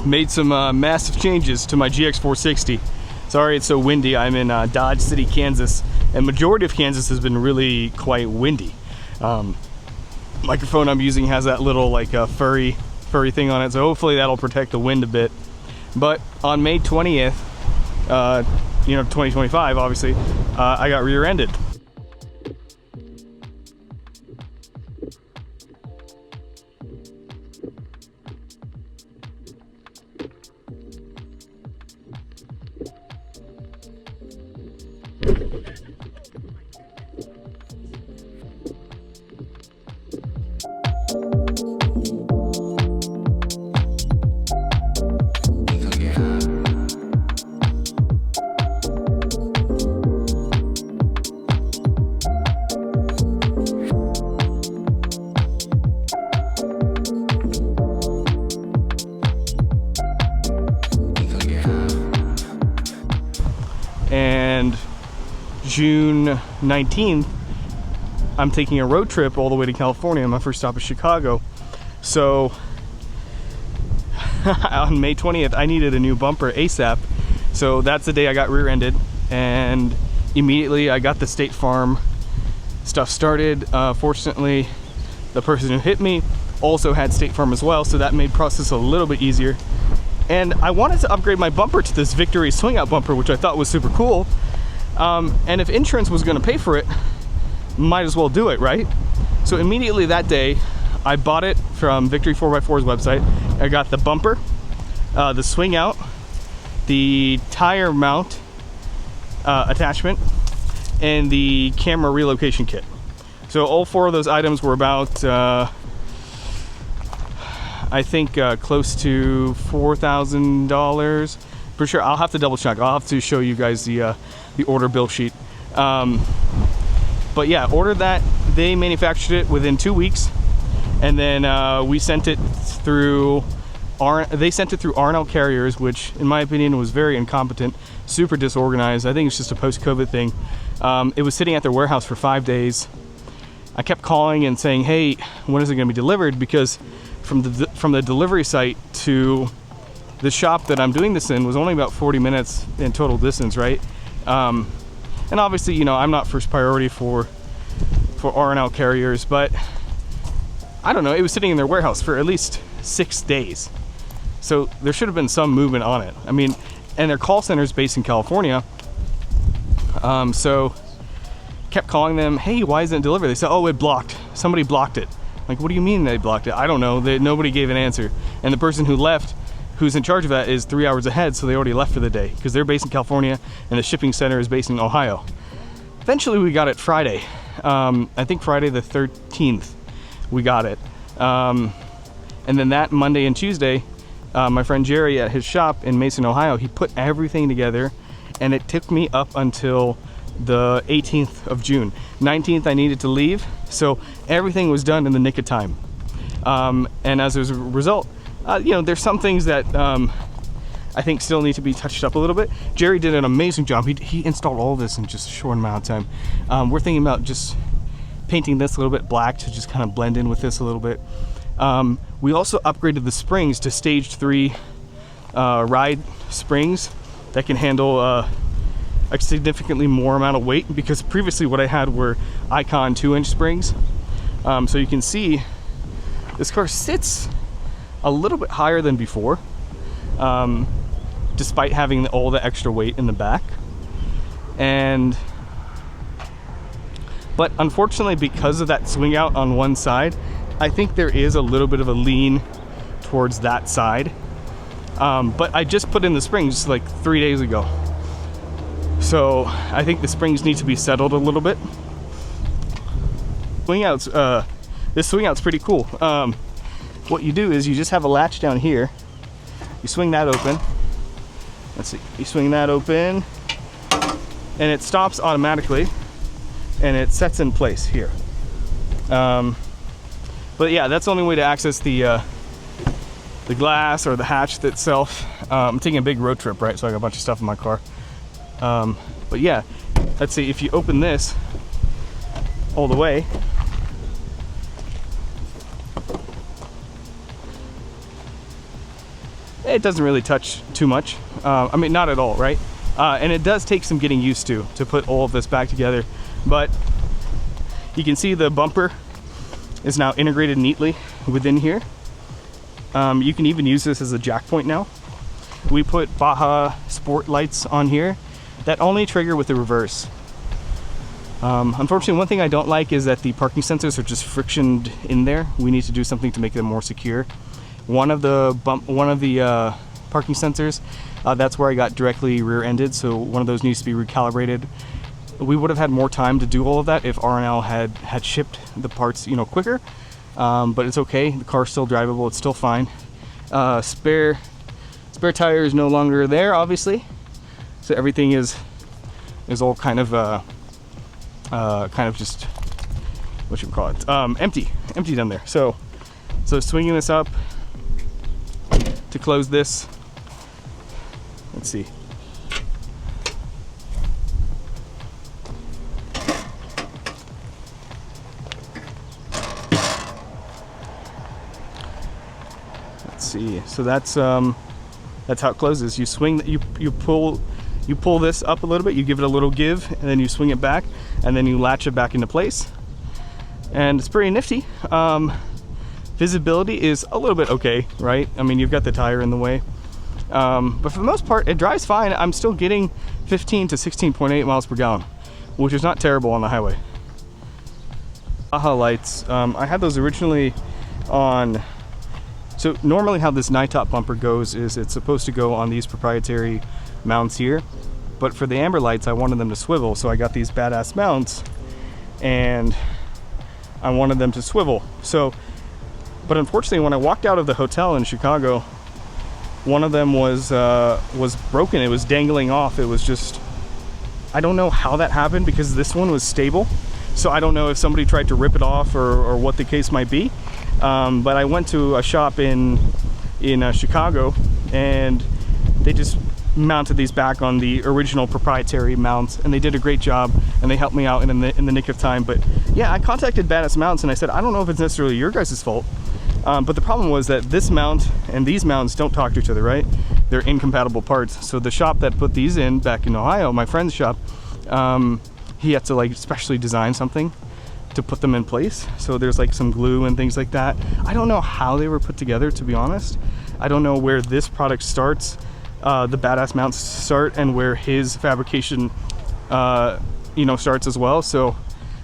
guys, made some massive changes to my GX460. Sorry it's so windy. I'm in Dodge City, Kansas, and majority of Kansas has been really quite windy. Microphone I'm using has that little like furry thing on it, so hopefully that'll protect the wind a bit. But on May 20th, 2025, obviously, I got rear-ended. And June 19th, I'm taking a road trip all the way to California. My first stop is Chicago. So on May 20th, I needed a new bumper ASAP. So that's the day I got rear-ended, and immediately I got the State Farm stuff started. Fortunately, the person who hit me also had State Farm as well, so that made process a little bit easier. And I wanted to upgrade my bumper to this Victory swing out bumper, which I thought was super cool. And if insurance was going to pay for it, might as well do it, right? So immediately that day, I bought it from Victory 4x4's website. I got the bumper, the swing out, the tire mount attachment, and the camera relocation kit. So all four of those items were about I think close to $4,000. For sure, I'll have to double check. I'll have to show you guys the order bill sheet. But yeah, ordered that. They manufactured it within 2 weeks, and then we sent it through. They sent it through R&L Carriers, which, in my opinion, was very incompetent, super disorganized. I think it's just a post-COVID thing. It was sitting at their warehouse for 5 days. I kept calling and saying, "Hey, when is it going to be delivered?" Because from the delivery site to the shop that I'm doing this in was only about 40 minutes in total distance, right? And obviously, I'm not first priority for R&L Carriers, but I don't know, it was sitting in their warehouse for at least 6 days. So there should have been some movement on it. I mean, and their call center is based in California. So kept calling them, "Hey, why isn't it delivered?" They said, "Oh, it blocked. Somebody blocked it." Like, what do you mean they blocked it? I don't know. Nobody gave an answer. And the person who left, who's in charge of that, is 3 hours ahead, so they already left for the day because they're based in California and the shipping center is based in Ohio. Eventually, we got it Friday. I think Friday the 13th, we got it. And then that Monday and Tuesday, my friend Jerry at his shop in Mason, Ohio, he put everything together, and it took me up until the 18th of June. 19th, I needed to leave, so everything was done in the nick of time. And as a result, there's some things that I think still need to be touched up a little bit. Jerry did an amazing job. He installed all this in just a short amount of time. We're thinking about just painting this a little bit black to just kind of blend in with this a little bit. We also upgraded the springs to stage 3 ride springs that can handle a significantly more amount of weight, because previously what I had were Icon 2-inch springs. So you can see this car sits a little bit higher than before, despite having all the extra weight in the back. But unfortunately, because of that swing out on one side, I think there is a little bit of a lean towards that side. But I just put in the springs like 3 days ago. So I think the springs need to be settled a little bit. This swing out's pretty cool. What you do is you just have a latch down here. You swing that open. Let's see. You swing that open, and it stops automatically, and it sets in place here. But yeah, that's the only way to access the glass or the hatch itself. I'm taking a big road trip, right? So I got a bunch of stuff in my car. But yeah, let's see, if you open this all the way, it doesn't really touch too much. I mean, not at all, right? And it does take some getting used to put all of this back together. But you can see the bumper is now integrated neatly within here. You can even use this as a jack point now. We put Baja Sport lights on here that only trigger with the reverse. Unfortunately, one thing I don't like is that the parking sensors are just frictioned in there. We need to do something to make them more secure. One of the parking sensors, that's where I got directly rear-ended, so one of those needs to be recalibrated. We would have had more time to do all of that if R&L had shipped the parts, you know, quicker. But it's okay. The car's still drivable. It's still fine. Spare tire is no longer there, obviously. So everything is all kind of just, what should we call it? Empty down there. So swinging this up to close this. Let's see. So that's how it closes. You swing, you pull this up a little bit, you give it a little give, and then you swing it back, and then you latch it back into place. And it's pretty nifty. Visibility is a little bit okay, right? I mean, you've got the tire in the way. But for the most part, it drives fine. I'm still getting 15 to 16.8 miles per gallon, which is not terrible on the highway. Baja lights, I had those originally on. So normally how this night-top bumper goes is it's supposed to go on these proprietary mounts here, but for the amber lights I wanted them to swivel, so I got these badass mounts and I wanted them to swivel. So, but unfortunately when I walked out of the hotel in Chicago, one of them was broken. It was dangling off. It was just, I don't know how that happened because this one was stable, so I don't know if somebody tried to rip it off or what the case might be. But I went to a shop in Chicago, and they just mounted these back on the original proprietary mounts, and they did a great job, and they helped me out in the nick of time. But yeah, I contacted Badass Mounts, and I said, I don't know if it's necessarily your guys' fault, but the problem was that this mount and these mounts don't talk to each other, right? They're incompatible parts. So the shop that put these in back in Ohio, my friend's shop, he had to like specially design something to put them in place. So there's like some glue and things like that. I don't know how they were put together, to be honest. I don't know where this product starts, the Badass mounts start, and where his fabrication, you know, starts as well. So,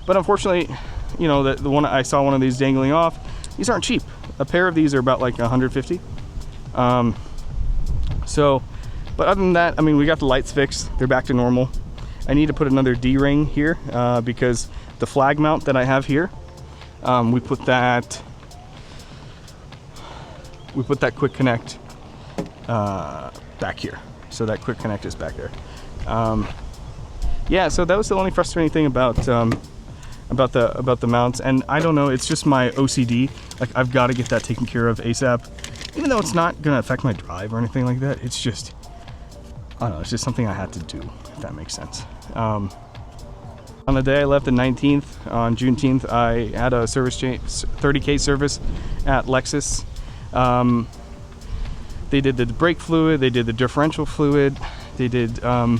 but unfortunately, you know, the one I saw one of these dangling off. These aren't cheap. A pair of these are about like 150. So, but other than that, I mean, we got the lights fixed. They're back to normal. I need to put another D-ring here because the flag mount that I have here, we put that quick connect back here. So that quick connect is back there. Yeah, so that was the only frustrating thing about the mounts, and I don't know, it's just my OCD. Like, I've got to get that taken care of ASAP, even though it's not gonna affect my drive or anything like that. It's just, I don't know, it's just something I had to do, if that makes sense. On the day I left, the 19th, on Juneteenth, I had a service change, 30K service at Lexus. They did the brake fluid, they did the differential fluid, they did, I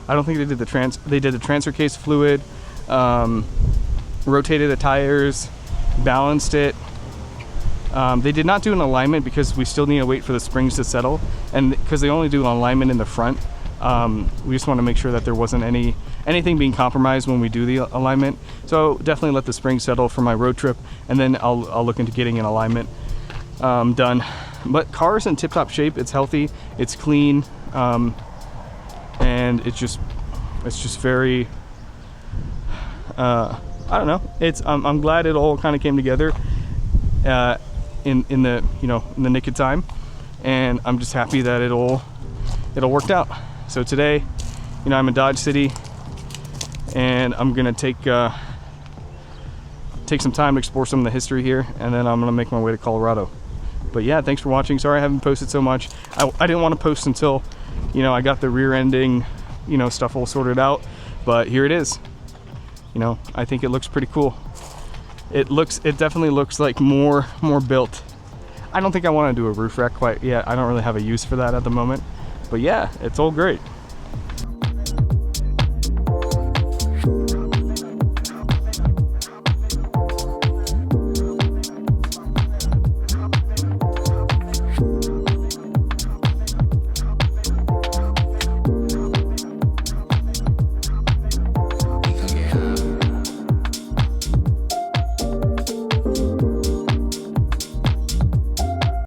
don't think they did the transfer case fluid, rotated the tires, balanced it. They did not do an alignment because we still need to wait for the springs to settle, and because they only do an alignment in the front. We just want to make sure that there wasn't anything being compromised when we do the alignment. So definitely let the springs settle for my road trip, and then I'll look into getting an alignment done. But car's in tip-top shape. It's healthy, it's clean, and it's just very, I don't know. I'm glad it all kind of came together in the nick of time, and I'm just happy that it all worked out. So today, you know, I'm in Dodge City, and I'm gonna take some time to explore some of the history here, and then I'm gonna make my way to Colorado. But yeah, thanks for watching. Sorry I haven't posted so much. I didn't want to post until, you know, I got the rear ending, you know, stuff all sorted out, but here it is. You know, I think it looks pretty cool. It definitely looks like more built. I don't think I want to do a roof rack quite yet. I don't really have a use for that at the moment. But yeah, it's all great.